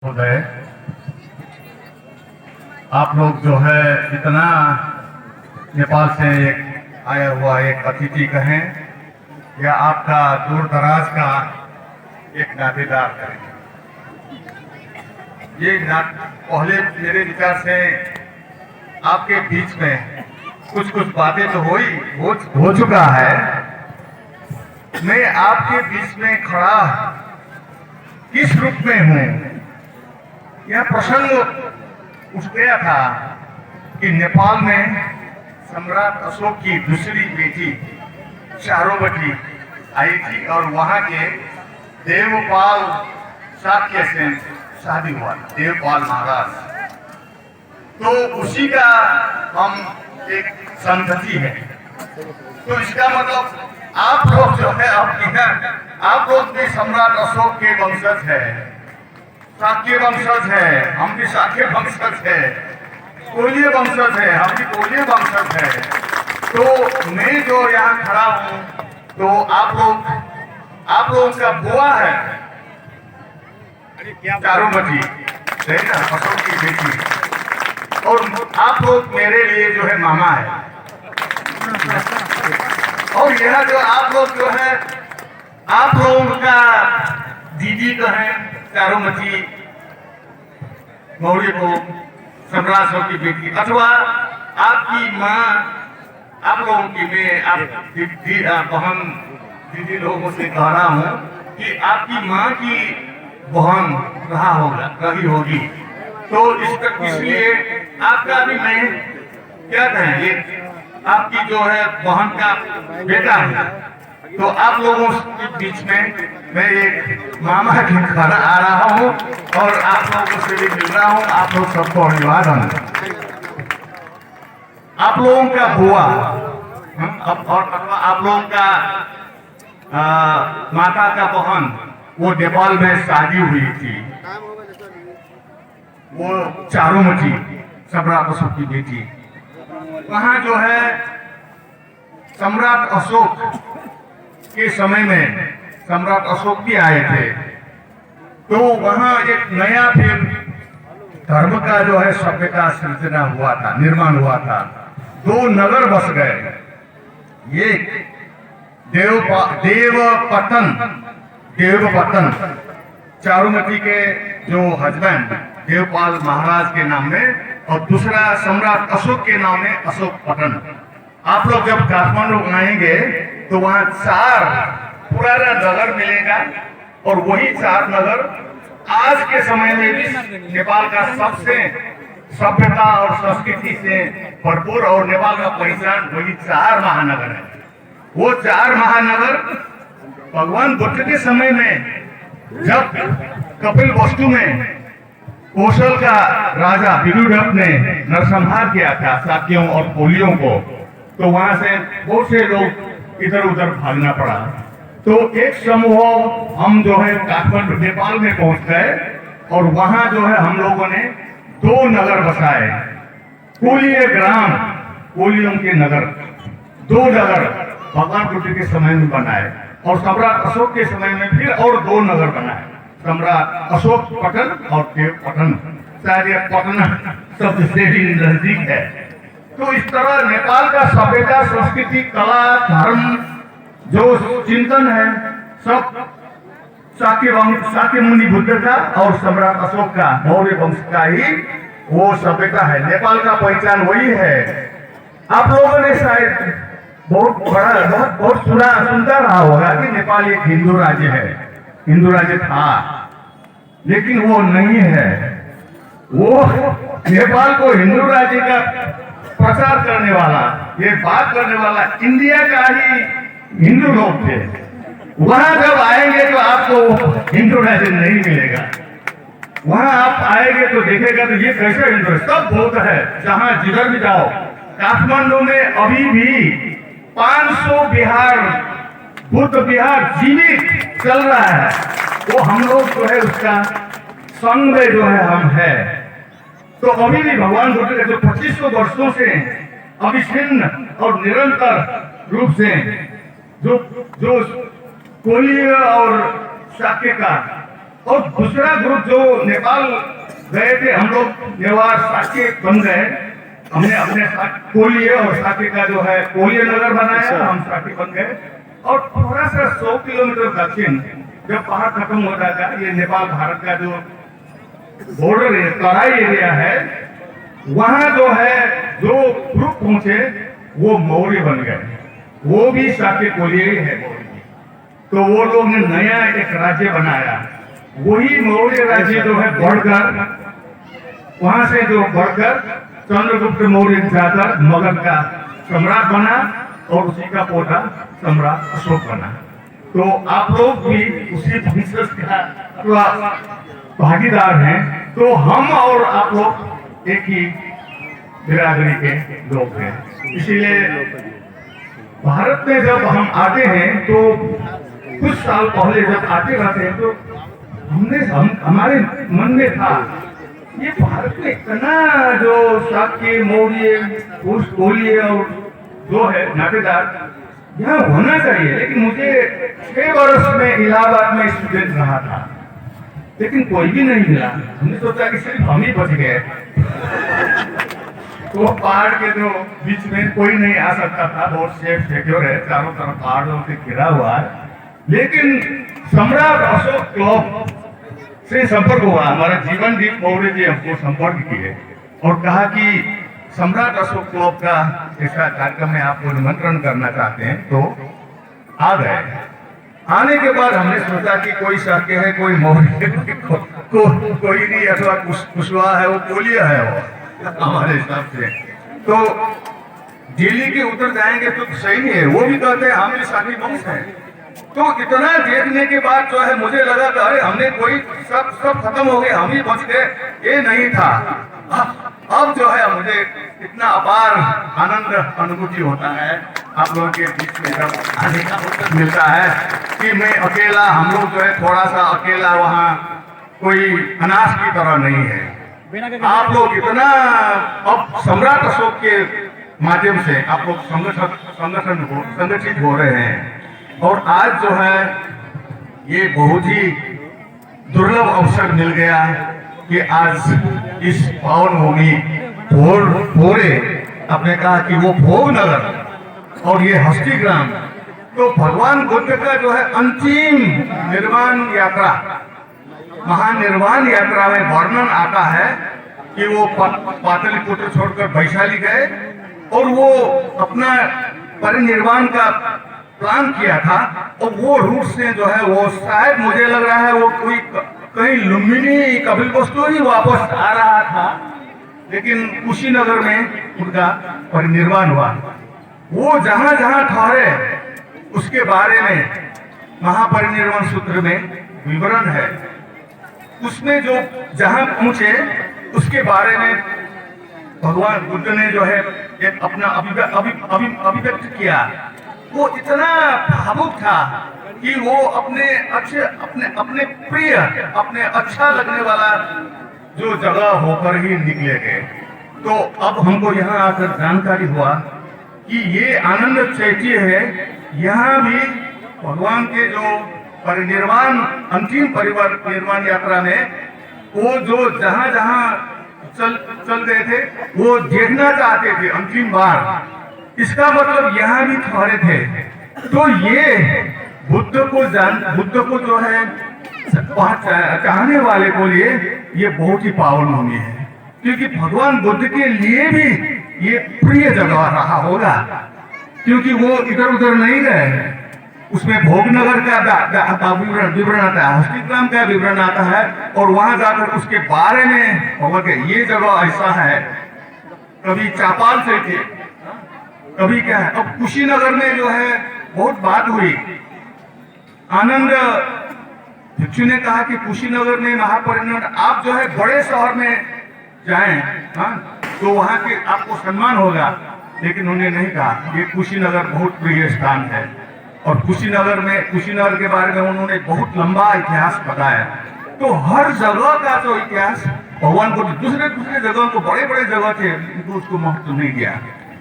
है। आप लोग जो है इतना नेपाल से एक आया हुआ एक अतिथि कहें या आपका दूर दराज का एक नातेदार कहें, ये पहले मेरे विचार से आपके बीच में कुछ कुछ बातें तो हो चुका है। मैं आपके बीच में खड़ा किस रूप में हूँ, यह प्रसंग उठ गया था कि नेपाल में सम्राट अशोक की दूसरी बेटी चारोवती आई थी और वहां के देवपाल शाक्य से शादी हुआ, देवपाल महाराज। तो उसी का हम एक संतति है। तो इसका मतलब आप लोग जो है आप लोग भी सम्राट अशोक के वंशज है, शाक्य वंशज है, हम भी शाक्य वंशज है, कोलीय वंशज है, हम भी कोलीय वंशज है। तो मैं जो यहाँ खड़ा हूँ तो आप लोगों का बुआ है चारोवती, है ना, अशोक की बेटी, और आप लोग मेरे लिए जो है मामा है। और यह जो आप लोग जो है आप लोगों का दीदी का है चारोवती मौर्य को, सम्राट अशोक की बेटी, अथवा आपकी माँ, आप लोगों की मैं आप बहन दीदी लोगों से कह रहा हूँ कि आपकी माँ की बहन रही होगी। तो इसलिए आपका भी मैं क्या कहें, ये आपकी जो है बहन का बेटा है। तो आप लोगों के बीच में मैं एक मामा के घर आ रहा हूँ और आप लोगों से भी मिल रहा हूँ। आप लोग सबको अभिवादन। आप लोगों का बुआ और आप लोगों का माता का बहन वो नेपाल में शादी हुई थी, वो चारोवती सम्राट अशोक की बेटी। वहां जो है सम्राट अशोक के समय में सम्राट अशोक भी आए थे। तो वहां एक नया फिर धर्म का जो है सभ्यता सृजना हुआ था, निर्माण हुआ था। दो नगर बस गए, ये देवपतन चारोवती के जो हस्बैंड देवपाल महाराज के नाम में, और दूसरा सम्राट अशोक के नाम में अशोकपटन। आप लोग जब काठमांडू आएंगे तो वहां 4 पुराना नगर मिलेगा, और वही 4 नगर आज के समय में भी नेपाल का सबसे सभ्यता और संस्कृति से भरपूर और नेपाल का पहचान वही 4 महानगर है। वो 4 महानगर भगवान बुद्ध के समय में जब कपिल वस्तु में कौशल का राजा विदुरथ ने नरसंहार किया था शाक्यों और कोलियों को, तो वहां से बहुत से लोग इधर उधर भागना पड़ा। तो एक समूह हम जो है काठमांडू नेपाल में पहुंच गए और वहां जो है हम लोगों ने 2 नगर बसाए, कोलीय ग्राम, कोलियों के नगर, 2 नगर भगवान बुद्ध के समय में बनाए, और सम्राट अशोक के समय में फिर और 2 नगर बनाए, सम्राट अशोकपटन और देवपतन। शायद यह पटना शब्द से भी नजदीक है। तो इस तरह नेपाल का सभ्यता, संस्कृति, कला, धर्म जो चिंतन है सब शाक्य मुनि बुद्ध का और सम्राट अशोक का मौर्य वंश का ही वो सभ्यता है। नेपाल का पहचान वही है। आप लोगों ने शायद बहुत सुनता रहा होगा कि नेपाल एक हिंदू राज्य है, हिंदू राज्य था, लेकिन वो नहीं है। वो नेपाल को हिंदू राज्य का प्रचार करने वाला, ये बात करने वाला इंडिया का ही हिंदू लोग थे। वहां जब आएंगे तो आपको हिंदू राज्य नहीं मिलेगा। वहां आप आएंगे तो देखेगा तो ये कैसे हिंदू है, सब बौद्ध है। जहां जिधर भी जाओ, काठमांडू में अभी भी 500 विहार, बुद्ध विहार जीवित चल रहा है। वो हम लोग जो है उसका संग में जो है हम है। तो अभी भी भगवान बुद्ध के जो 2500 वर्षों से अविच्छिन्न और निरंतर रूप से जो कोलीय और शाक्य का और दूसरा ग्रुप जो नेपाल गए थे, हम लोग नेवार साके बन गए, हमने अपने कोलिये और साके का जो है कोलिये नगर बनाया, हम साके बन गए। और थोड़ा सा 100 किलोमीटर दक्षिण जब पहाड़ खत्म हो जाता है, ये नेपाल भारत का जो बॉर्डर है, तराई एरिया है, वहां जो है जो ग्रुप पहुंचे वो मौर्य बन गए, वो भी साके कोलिये ही है मौर्य। तो वो लोग ने नया एक राज्य बनाया, वही मौर्य राज्य जो है बढ़कर वहां से जो बढ़कर चंद्रगुप्त मौर्य जाकर मगध का सम्राट बना और उसी का पोता सम्राट अशोक बना। तो आप लोग भी उसी वंशज का भागीदार हैं। तो हम और आप लोग एक ही बिरादरी के लोग हैं। इसीलिए भारत में जब हम आते हैं तो कुछ साल पहले जब आते रहते हैं तो हमारे मन में था ये भारत में इतना जो शाक्य मौर्य कोलिये और जो है नातेदार यहाँ होना चाहिए। लेकिन मुझे 6 वर्ष में इलाहाबाद में स्टूडेंट रहा था, लेकिन कोई भी नहीं मिला। हमने सोचा कि सिर्फ हम ही बच गए। तो पहाड़ के जो बीच में कोई नहीं आ सकता था, बहुत सेफ सिक्योर है, चारों तरफ पहाड़ों से घिरा हुआ है। लेकिन सम्राट अशोक क्लब से संपर्क हुआ, हमारा जीवन दीप मौर्य जी हमको संपर्क किए और कहा कि सम्राट अशोक क्लब का ऐसा कार्यक्रम में आपको निमंत्रण करना चाहते हैं। तो आ गए। आने के बाद हमने सोचा कि कोई शाक्य है, कोई मौर्य कोई नहीं, अथवा कुशवाहा है, वो कोलिया है वो हमारे हिसाब से। तो दिल्ली के उतर जाएंगे तो सही नहीं है। वो भी कहते हैं हम भी शाही वंश हैं। तो इतना देखने के बाद जो है मुझे लगा कि अरे हमने कोई सब खत्म हो गए, हम ही बच गए। ये नहीं था। अब जो है मुझे इतना अपार आनंद अनुभूति होता है आप लोगों के बीच में जब आने का अवसर मिलता है कि मैं अकेला, हम लोग जो है थोड़ा सा अकेला, वहाँ कोई अनाथ की तरह नहीं है। आप लोग इतना अब सम्राट अशोक के माध्यम से आप लोग संगठित हो रहे हैं। और आज जो है ये बहुत ही दुर्लभ अवसर मिल गया कि आज इस पावन भूमि भोरे आपने कहा कि वो भोग नगर और ये हस्ती ग्राम, तो भगवान बुद्ध का जो है अंतिम निर्वाण यात्रा, महानिर्वाण यात्रा में वर्णन आता है कि वो पाटलिपुत्र छोड़कर वैशाली गए और वो अपना परिनिर्वाण का प्लान किया था। और वो रूट से जो है वो शायद मुझे लग रहा है वो कोई कहीं लुम्बिनी कपिलवस्तु ही वापस आ रहा था, लेकिन कुशीनगर में उनका परिनिर्वाण हुआ। वो जहां जहां ठहरे उसके बारे में महापरिनिर्वाण सूत्र में विवरण है। उसमें जो जहां पहुंचे उसके बारे में भगवान बुद्ध ने जो है एक अपना अभिव्यक्त किया। वो इतना भावुक था कि वो अपने प्रिय, अपने अच्छा लगने वाला जो जगह होकर ही निकले गए। तो अब हमको यहाँ आकर जानकारी हुआ कि ये आनंद चैत्य है। यहाँ भी भगवान के जो परिनिर्वाण अंतिम परिनिर्वाण यात्रा में वो जो जहाँ जहाँ चल गए थे वो देखना चाहते थे अंतिम बार। इसका मतलब यहाँ भी ठहरे थे। तो ये बुद्ध को जो है चाहने वाले को लिए ये बहुत ही पावन भूमि है, क्योंकि भगवान बुद्ध के लिए भी ये प्रिय जगह रहा होगा, क्योंकि वो इधर उधर नहीं गए। उसमें भोगनगर का विवरण आता है, हस्तिग्राम का विवरण आता है, और वहां जाकर उसके बारे में भगवान ये जगह ऐसा है, कभी चापाल से थे, कभी क्या है। अब कुशीनगर में जो है बहुत बात हुई। आनंद भिक्षु ने कहा कि कुशीनगर में महापरिनिर्वाण, आप जो है बड़े शहर में जाएं, हाँ, तो वहां के आपको सम्मान होगा। लेकिन उन्होंने नहीं कहा, ये कुशीनगर बहुत प्रिय स्थान है। और कुशीनगर के बारे में उन्होंने बहुत लंबा इतिहास बताया। तो हर जगह का जो इतिहास भगवान को दूसरे जगह को बड़े बड़े जगह थे, तो उसको महत्व नहीं दिया।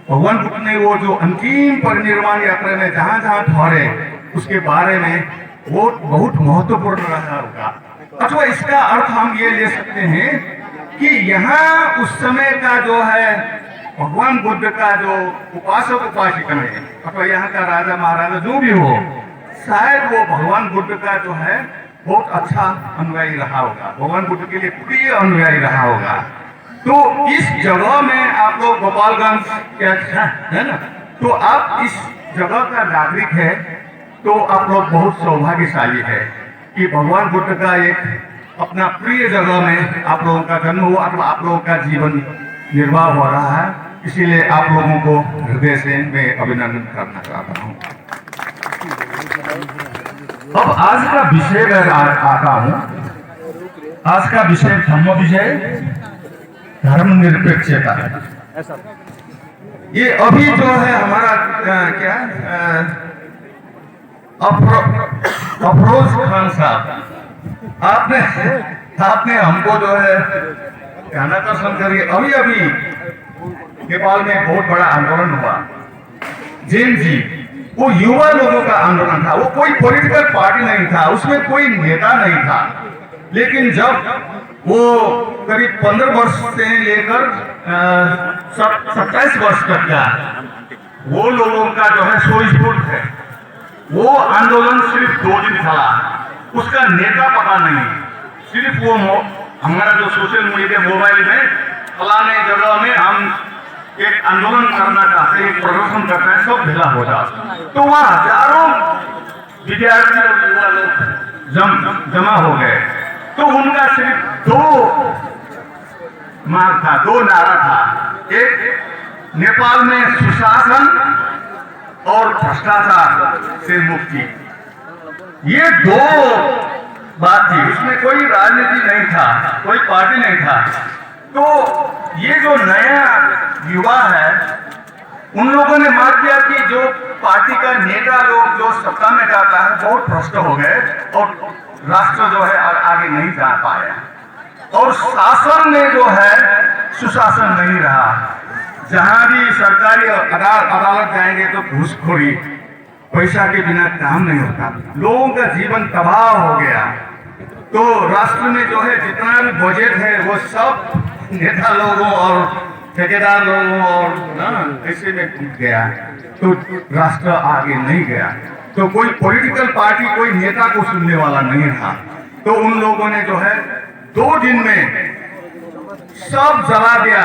भगवान बुद्ध ने वो जो अंतिम परिनिर्वाण यात्रा में जहां जहां ठहरे उसके बारे में वो बहुत महत्वपूर्ण रहा होगा। अथवा इसका अर्थ हम ये ले सकते हैं कि यहाँ उस समय का जो है भगवान बुद्ध का जो उपासक उपासिका है अथवा यहाँ का राजा महाराजा जो भी हो, शायद वो भगवान बुद्ध का जो है बहुत अच्छा अनुयायी रहा होगा, भगवान बुद्ध के लिए प्रिय अनुयायी रहा होगा। तो इस जगह में आप लोग गोपालगंज क्या है ना, तो आप इस जगह का नागरिक है, तो आप लोग बहुत सौभाग्यशाली है कि भगवान बुद्ध का एक अपना प्रिय जगह में आप लोगों का जन्म हुआ अथवा आप लोगों का जीवन निर्वाह हो रहा है। इसीलिए आप लोगों को हृदय से मैं अभिनंदन करना चाहता हूँ। अब आज का विषय में आता हूँ। आज का विषय धम्म विषय धर्मनिरपेक्षता है। ये अभी जो है हमारा क्या अफरोज खान साहब आपने हमको जो है ध्यानाकर्षण करिए। अभी अभी नेपाल में बहुत बड़ा आंदोलन हुआ, जैन जी, वो युवा लोगों का आंदोलन था, वो कोई पॉलिटिकल पार्टी नहीं था, उसमें कोई नेता नहीं था। लेकिन जब वो करीब 15 वर्ष से लेकर 27 वर्ष तक का वो लोगों का जो है सोचफुल है, वो आंदोलन सिर्फ 2 दिन चला, उसका नेता पता नहीं, सिर्फ वो हमारा जो सोशल मीडिया मोबाइल में फलाने जगह में हम एक आंदोलन करना चाहते हैं, प्रदर्शन करते हैं, सब ढीला हो जाता। तो वहाँ हजारों विद्यार्थी और युवा लोग जमा हो गए। तो उनका सिर्फ 2 मार्ग था, 2 नारा था, एक नेपाल में सुशासन और भ्रष्टाचार से मुक्ति। ये 2 बात थी, उसमें कोई राजनीति नहीं था, कोई पार्टी नहीं था। तो ये जो नया युवा है, उन लोगों ने मान किया कि जो पार्टी का नेता लोग जो सत्ता में जाता है बहुत भ्रष्ट हो गए और राष्ट्र जो है आगे नहीं जा पाया, और शासन में जो है सुशासन नहीं रहा। जहां भी सरकारी अदालत जाएंगे तो घूसखोरी, पैसा के बिना काम नहीं होता, लोगों का जीवन तबाह हो गया। तो राष्ट्र में जो है जितना भी बजट है वो सब नेता लोगों और ठेकेदार लोगों और ऐसे में टूट गया, तो राष्ट्र आगे नहीं गया। तो कोई पॉलिटिकल पार्टी, कोई नेता को सुनने वाला नहीं था। तो उन लोगों ने जो है 2 दिन में सब जला दिया।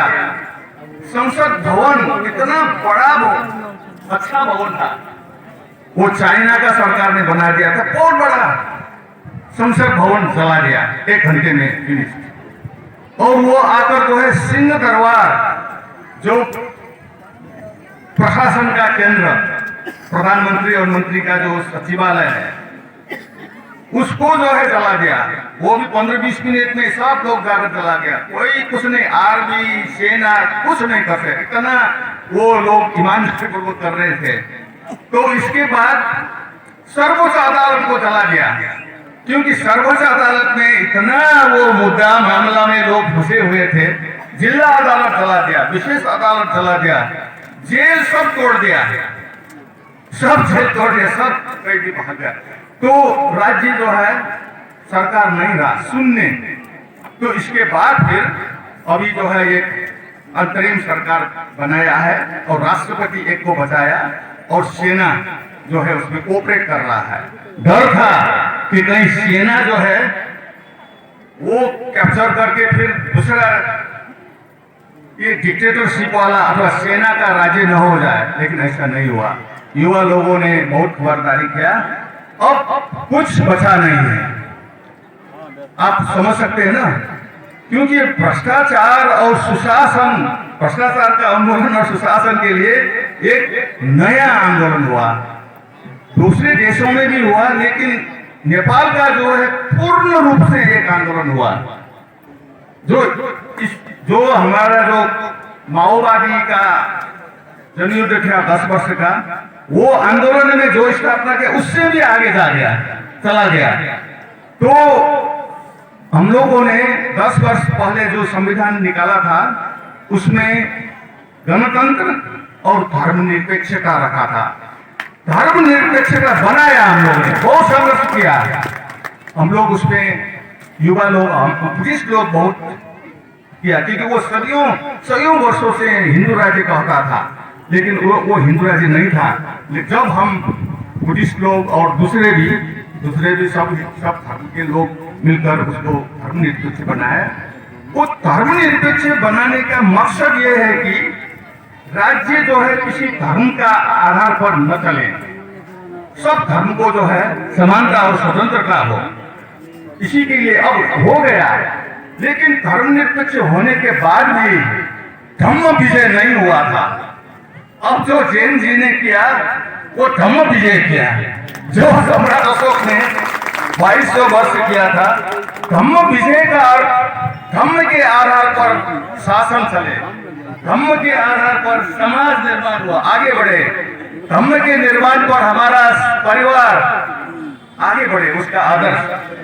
संसद भवन इतना बड़ा अच्छा भवन था, वो चाइना का सरकार ने बना दिया था, बहुत बड़ा संसद भवन जला दिया 1 घंटे में फिनिश। और वो आकर जो है सिंह दरबार, जो प्रशासन का केंद्र, प्रधानमंत्री और मंत्री का जो सचिवालय है, उसको जो है जला दिया। वो भी 15-20 मिनट में सब लोग जाकर जला गया। कोई कुछ नहीं, आर्मी सेना कुछ नहीं कर सके, इतना वो लोग ईमानदारीपूर्वक कर रहे थे। तो इसके बाद सर्वोच्च अदालत को जला दिया, क्योंकि सर्वोच्च अदालत में इतना वो मुद्दा मामला में लोग फंसे हुए थे। जिला अदालत जला दिया, विशेष अदालत जला दिया, जेल सब तोड़ दिया, सब जेल तोड़ दिया, सब कैदी भाग गया। तो राज्य जो है सरकार नहीं रहा सुनने। तो इसके बाद फिर अभी जो है एक अंतरिम सरकार बनाया है और राष्ट्रपति एक को बचाया और सेना जो है उसमें कोऑपरेट कर रहा है। डर था कि कहीं सेना जो है वो कैप्चर करके फिर दूसरा ये डिक्टेटरशिप वाला अथवा सेना का राज्य न हो जाए, लेकिन ऐसा नहीं हुआ। युवा लोगों ने बहुत खबरदारी किया, अब कुछ बचा नहीं है। आप समझ सकते हैं ना, क्योंकि भ्रष्टाचार और सुशासन, भ्रष्टाचार का आंदोलन और सुशासन के लिए एक नया आंदोलन हुआ। दूसरे देशों में भी हुआ, लेकिन नेपाल का जो है पूर्ण रूप से एक आंदोलन हुआ। जो हमारा जो माओवादी का जनयुद्ध था 10 वर्ष का, वो आंदोलन में जो स्थापना किया उससे भी आगे चला गया। तो हम लोगों ने 10 वर्ष पहले जो संविधान निकाला था उसमें गणतंत्र और धर्मनिरपेक्षता रखा था। धर्मनिरपेक्षता बनाया हम लोगों ने, बहुत संघर्ष किया। हम लोग उसमें युवा लोग, हम बुद्धिस्ट लोग बहुत किया, क्योंकि वो सदियों वर्षों से हिंदू राज्य कहता था, लेकिन वो हिंदू राज्य नहीं था। जब हम बुद्धिस्ट लोग और दूसरे भी सब धर्म के लोग मिलकर उसको धर्मनिरपेक्ष बनाया। वो धर्मनिरपेक्ष बनाने का मकसद ये है कि राज्य जो है किसी धर्म का आधार पर न चले, सब धर्म को जो है समानता और स्वतंत्रता हो, इसी के लिए अब हो गया। लेकिन धर्मनिरपेक्ष होने के बाद भी धम्म विजय नहीं हुआ था। अब जो जैन जी ने किया वो धम्म विजय किया, जो सम्राट अशोक ने 2200 वर्ष किया था। धम्म विजय का अर्थ धम्म के आधार पर शासन चले, धम्म के आधार पर समाज निर्माण हुआ, आगे बढ़े, धम्म के निर्माण पर हमारा परिवार आगे बढ़े, उसका आदर्श,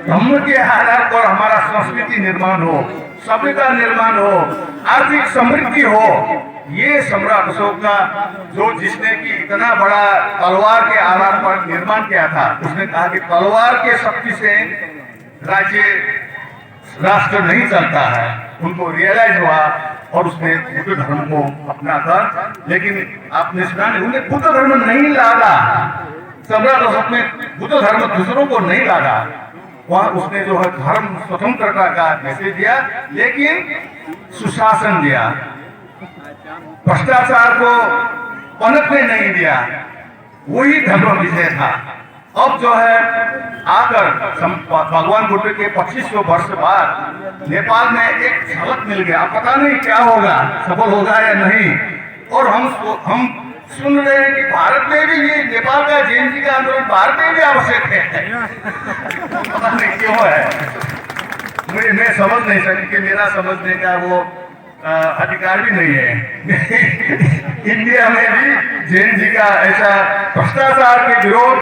धम्म के आधार पर हमारा संस्कृति निर्माण हो, सभ्यता निर्माण हो, आर्थिक समृद्धि हो। ये सम्राट अशोक का जिसने कि इतना बड़ा तलवार के आधार पर निर्माण किया था, उसने कहा कि तलवार के शक्ति से राज्य राष्ट्र नहीं चलता है। उनको रियलाइज हुआ और उसने बुद्ध धर्म को अपना कर, लेकिन आपने सुना नहीं, उन्हें बुद्ध धर्म नहीं लादा। सम्राट अशोक ने बुद्ध धर्म दूसरों को नहीं लादा, वहां उसने जो है धर्म स्वतंत्रता का मैसेज दिया, लेकिन सुशासन दिया, भ्रष्टाचार को पनपने नहीं दिया। वही धर्म विजय था। अब जो है आकर भगवान बुद्ध के 2500 वर्ष बाद नेपाल में एक झलक मिल गया। पता नहीं क्या होगा, सफल होगा या नहीं। और हम सुन रहे हैं कि भारत में भी ये नेपाल का जैन जी का आंदोलन भारत में भी आवश्यक है। पता नहीं क्यों है, मैं समझ नहीं सकती कि मेरा समझने का वो अधिकार भी नहीं है। इंडिया में भी जैन जी का ऐसा भ्रष्टाचार के विरोध